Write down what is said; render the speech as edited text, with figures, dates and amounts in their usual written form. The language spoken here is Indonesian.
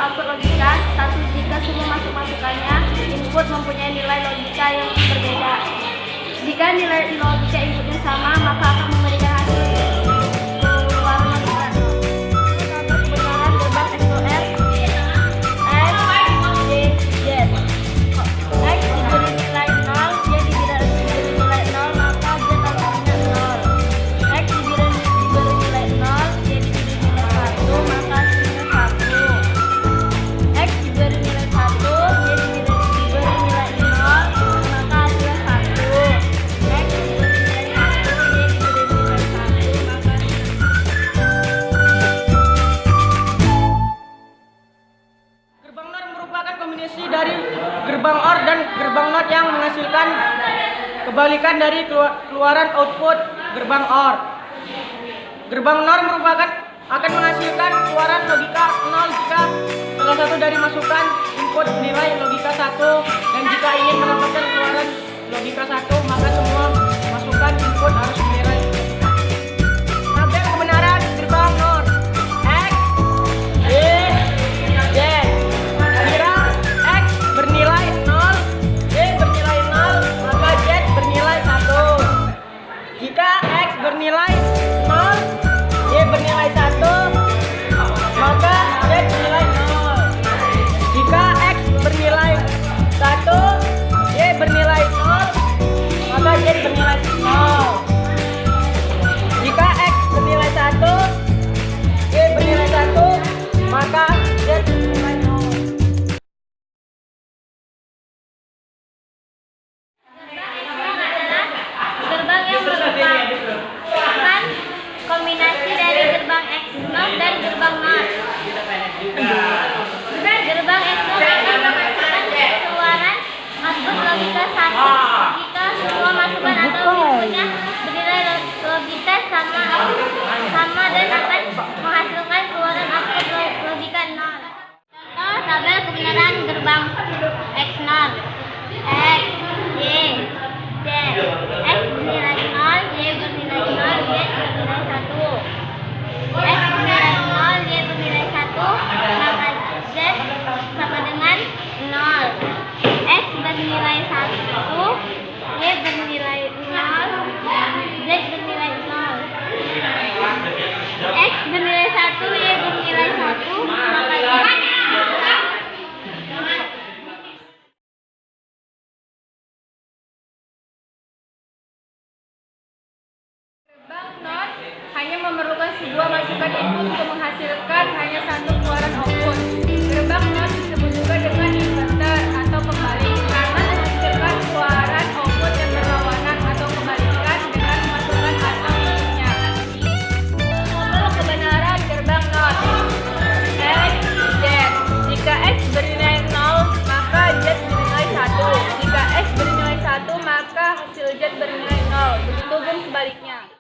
output logika. 1 jika semua masukannya input mempunyai nilai logika yang berbeda. Jika nilai logika inputnya sama, maka akan memberikan hasil keluaran logika. Kebenaran gerbang XOR X, Y, Z. X diberi nilai 0, Y diberi nilai 0, maka Z outputnya 0. X diberi nilai 0, Y diberi nilai 1, maka hasilnya 1. X diberi nilai 1, Y diberi nilai 0, maka hasilnya 1. X diberi nilai 1, Y diberi nilai 1, maka Gerbang NOR merupakan kombinasi dari gerbang OR dan gerbang NOT yang menghasilkan kebalikan dari keluaran output gerbang OR. Gerbang NOR akan menghasilkan keluaran logika 0 jika salah satu dari masukan input nilai logika 1, dan jika ingin mendapatkan keluaran logika 1, maka semua masukan input harus bernilai. Tabel kebenaran gerbang NOR X, Y, Z. Jika X bernilai 0, Y bernilai 0, maka Z bernilai 1. Jika X bernilai 0, Y bernilai 1, maka Z bernilai 0. Jika X bernilai 1, Y bernilai 0, maka Z bernilai 0. Jika X bernilai 1, Y bernilai 1, maka Z bernilai 0. gerbang yang merupakan kombinasi dari gerbang XNOR dan gerbang NOR. Gerbang XNOR akan menghasilkan keluaran output logika 1 jika semua masukan atau inputnya bernilai logika sama dan akan menghasilkan keluaran output logika 0. Contoh tabel kebenaran gerbang XNOR X, Y, Z. X bernilai 0, Y bernilai 0, Z bernilai 1. X bernilai 0, Y bernilai 1, maka Z sama dengan 0. X bernilai 1, Y bernilai 0, Z bernilai 0. X bernilai 1, Y bernilai 1, maka Z. Gerbang NOT hanya memerlukan sebuah masukan input untuk menghasilkan hanya satu keluaran output. Gerbang NOT disebut juga dengan inverter atau kebalik karena menghasilkan keluaran output yang berlawanan atau kebalikan dengan masukan atau inputnya. Tabel kebenaran gerbang NOT X, Z. Jika X bernilai 0, maka Z bernilai 1. Jika X bernilai 1, maka hasil Z bernilai 0. Begitu pun sebaliknya.